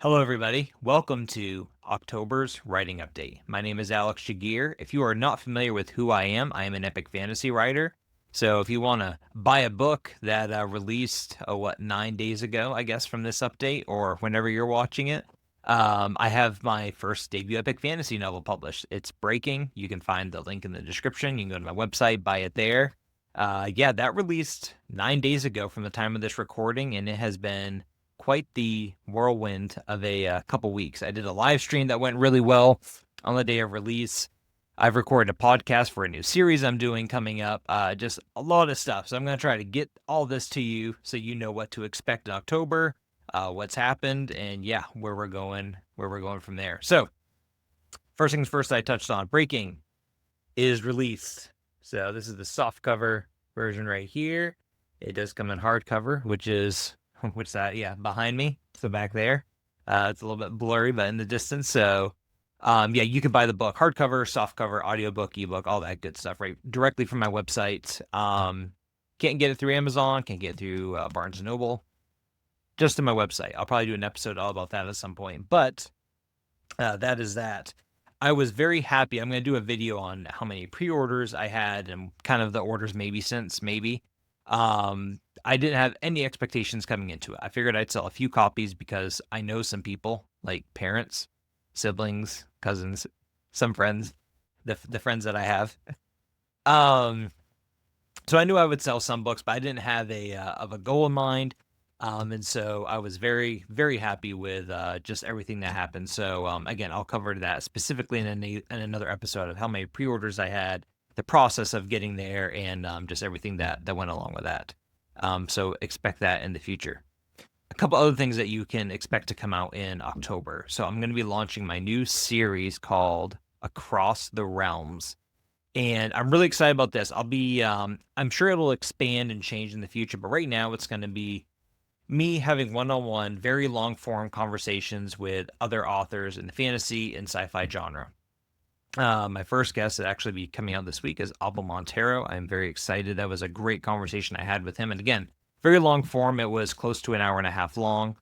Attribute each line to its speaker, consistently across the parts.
Speaker 1: Hello, everybody. Welcome to October's Writing Update. My name is Alex Shagir. If you are not familiar with who I am an epic fantasy writer. So if you want to buy a book that released, 9 days ago, I guess, from this update, or whenever you're watching it, I have my first debut epic fantasy novel published. It's Breaking. You can find the link in the description. You can go to my website, buy it there. Yeah, that released 9 days ago from the time of this recording, and it has been quite the whirlwind of a couple weeks. I did a live stream that went really well on the day of release. I've recorded a podcast for a new series I'm doing coming up. Just a lot of stuff. So I'm going to try to get all this to you so you know what to expect in October, what's happened, and yeah, where we're going from there. So first things first, I touched on Breaking is released. So this is the soft cover version right here. It does come in hardcover, which is behind me. So back there. It's a little bit blurry, but in the distance. So yeah, you can buy the book hardcover, softcover, audiobook, ebook, all that good stuff, right? Directly from my website. Can't get it through Amazon, can't get it through Barnes & Noble. Just on my website. I'll probably do an episode all about that at some point. But that is that. I was very happy. I'm going to do a video on how many pre-orders I had and kind of the orders maybe since, maybe. I didn't have any expectations coming into it. I figured I'd sell a few copies because I know some people, like parents, siblings, cousins, some friends, the friends that I have. So I knew I would sell some books, but I didn't have a goal in mind. And so I was very, very happy with just everything that happened. So again, I'll cover that specifically in another episode of how many pre-orders I had, the process of getting there, and just everything that went along with that. So expect that in the future. A couple other things that you can expect to come out in October. So I'm going to be launching my new series called Across the Realms. And I'm really excited about this. I'm sure it'll expand and change in the future, but right now it's going to be me having one-on-one, very long-form conversations with other authors in the fantasy and sci-fi genre. My first guest that actually be coming out this week is Abel Montero. I'm very excited. That was a great conversation I had with him. And again, very long form. It was close to an hour and a half long,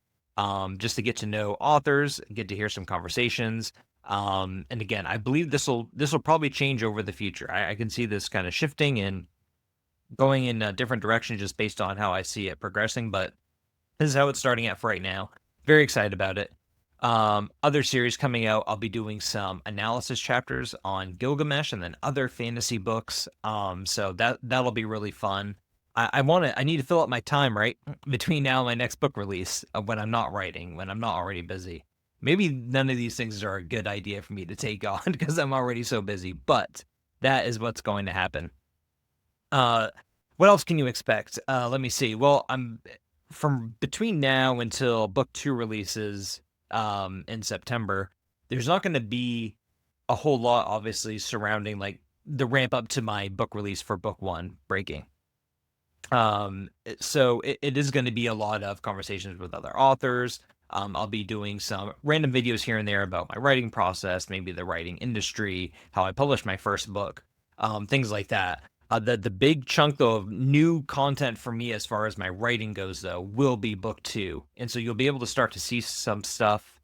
Speaker 1: just to get to know authors, get to hear some conversations. And again, I believe this will probably change over the future. I can see this kind of shifting and going in a different direction just based on how I see it progressing. But this is how it's starting at for right now. Very excited about it. Other series coming out, I'll be doing some analysis chapters on Gilgamesh and then other fantasy books. So that'll be really fun. I need to fill up my time, right? Between now and my next book release, when I'm not writing, when I'm not already busy. Maybe none of these things are a good idea for me to take on because I'm already so busy, but that is what's going to happen. What else can you expect? Let me see. Well, I'm from between now until book 2 releases in September, there's not going to be a whole lot, obviously, surrounding like the ramp up to my book release for book 1, Breaking. So it is going to be a lot of conversations with other authors. I'll be doing some random videos here and there about my writing process, maybe the writing industry, how I published my first book, things like that. The big chunk though of new content for me as far as my writing goes though will be book 2. And so you'll be able to start to see some stuff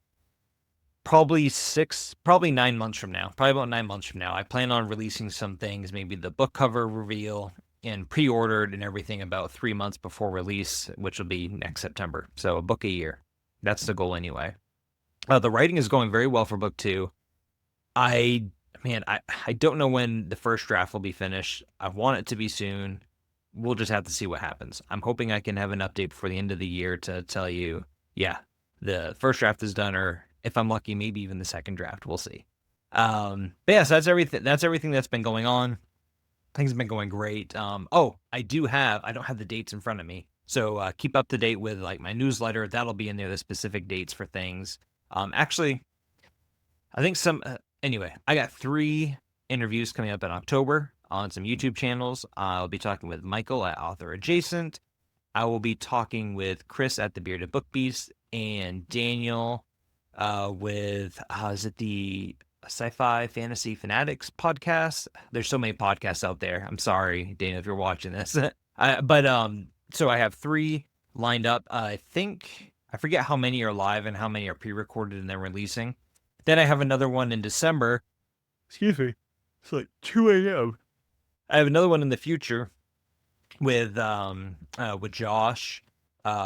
Speaker 1: probably 9 months from now. Probably about 9 months from now. I plan on releasing some things, maybe the book cover reveal and pre-ordered and everything about 3 months before release, which will be next September. So a book a year. That's the goal anyway. The writing is going very well for book 2. I don't know when the first draft will be finished. I want it to be soon. We'll just have to see what happens. I'm hoping I can have an update before the end of the year to tell you, yeah, the first draft is done, or if I'm lucky, maybe even the second draft. We'll see. But yeah, so that's everything. That's everything that's been going on. Things have been going great. I don't have the dates in front of me. So keep up to date with like my newsletter. That'll be in there, the specific dates for things. Actually, I think anyway, I got 3 interviews coming up in October on some YouTube channels. I'll be talking with Michael at Author Adjacent. I will be talking with Chris at the Bearded Book Beast and Daniel with, is it the Sci-Fi Fantasy Fanatics podcast? There's so many podcasts out there. I'm sorry, Daniel, if you're watching this. So I have 3 lined up. I think I forget how many are live and how many are pre-recorded and then releasing. Then I have another one in December. Excuse me. It's like 2 a.m. I have another one in the future with Josh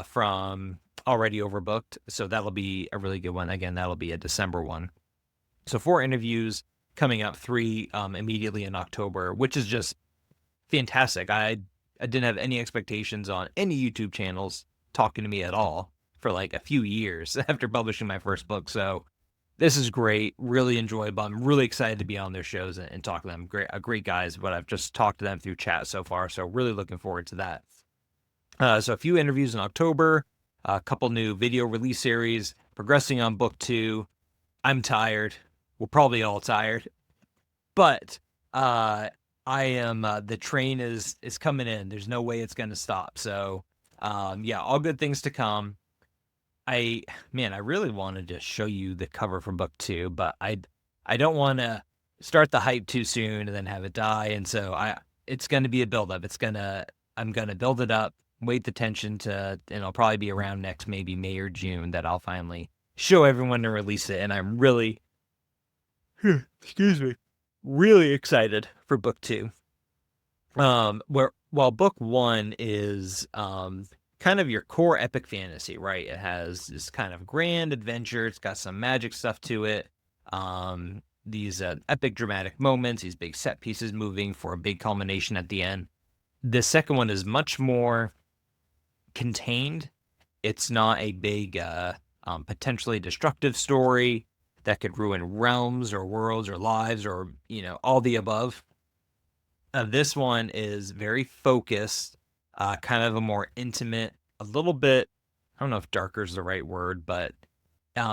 Speaker 1: from Already Overbooked. So that'll be a really good one. Again, that'll be a December one. So 4 interviews coming up, 3 immediately in October, which is just fantastic. I didn't have any expectations on any YouTube channels talking to me at all for like a few years after publishing my first book. So this is great, really enjoyable. I'm really excited to be on their shows and talk to them. Great guys, but I've just talked to them through chat so far. So really looking forward to that. So a few interviews in October, a couple new video release series, progressing on book 2. I'm tired. We're probably all tired, but I am. The train is coming in. There's no way it's going to stop. So, yeah, all good things to come. I really wanted to show you the cover for book 2, but I don't want to start the hype too soon and then have it die. And so it's going to be a buildup. I'm going to build it up, wait the tension and it'll probably be around next, maybe May or June, that I'll finally show everyone to release it. And I'm really, excuse me, really excited for book 2. While book 1 is, kind of your core epic fantasy, right? It has this kind of grand adventure. It's got some magic stuff to it. These epic dramatic moments, these big set pieces moving for a big culmination at the end. The second one is much more contained. It's not a big, potentially destructive story that could ruin realms or worlds or lives or, all the above. This one is very focused, kind of a more intimate, a little bit, I don't know if darker is the right word, but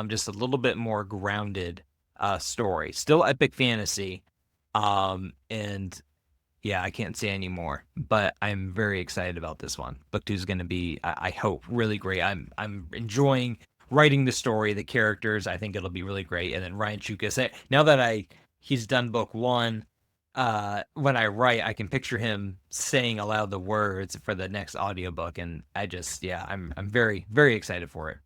Speaker 1: just a little bit more grounded story. Still epic fantasy. And yeah, I can't say any more, but I'm very excited about this one. Book 2 is going to be, I hope, really great. I'm enjoying writing the story, the characters. I think it'll be really great. And then Ryan Chukas, now that he's done book 1, when I write, I can picture him saying aloud the words for the next audiobook. And I'm very, very excited for it.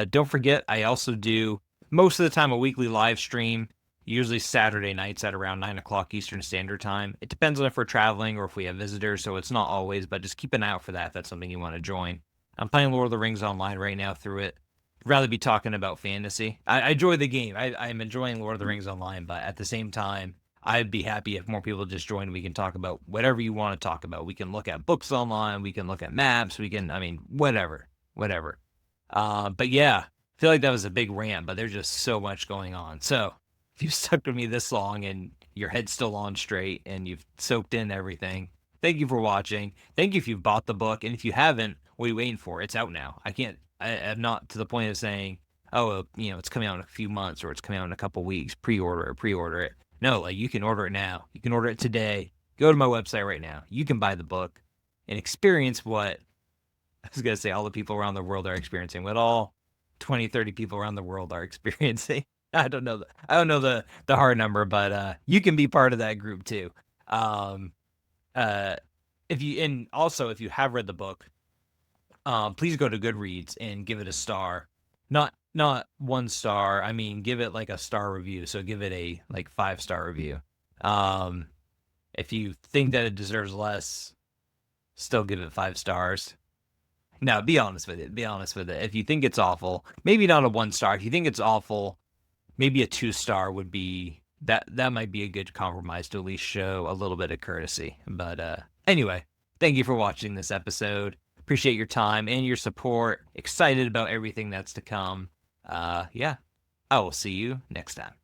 Speaker 1: Don't forget, I also do most of the time a weekly live stream, usually Saturday nights at around 9:00 Eastern Standard Time. It depends on if we're traveling or if we have visitors, so it's not always, but just keep an eye out for that if that's something you want to join. I'm playing Lord of the Rings Online right now through it. I'd rather be talking about fantasy. I enjoy the game. I'm enjoying Lord of the Rings Online, but at the same time, I'd be happy if more people just join. We can talk about whatever you want to talk about. We can look at books online. We can look at maps. Whatever. But yeah, I feel like that was a big rant, but there's just so much going on. So if you've stuck with me this long and your head's still on straight and you've soaked in everything, thank you for watching. Thank you if you've bought the book. And if you haven't, what are you waiting for? It's out now. I'm not to the point of saying, oh, it's coming out in a few months or it's coming out in a couple weeks. Pre-order it. No, like, you can order it now. You can order it today. Go to my website right now. You can buy the book and experience what, I was going to say, all the people around the world are experiencing, what all 20, 30 people around the world are experiencing. I don't know the hard number, but you can be part of that group too. If you have read the book, please go to Goodreads and give it a star. Not 1 star. I mean, give it like a star review. So give it a 5-star review. If you think that it deserves less, still give it 5 stars. No, be honest with it. If you think it's awful, maybe not a 1 star. If you think it's awful, maybe a 2-star would be that might be a good compromise to at least show a little bit of courtesy. But anyway, thank you for watching this episode. Appreciate your time and your support. Excited about everything that's to come. I will see you next time.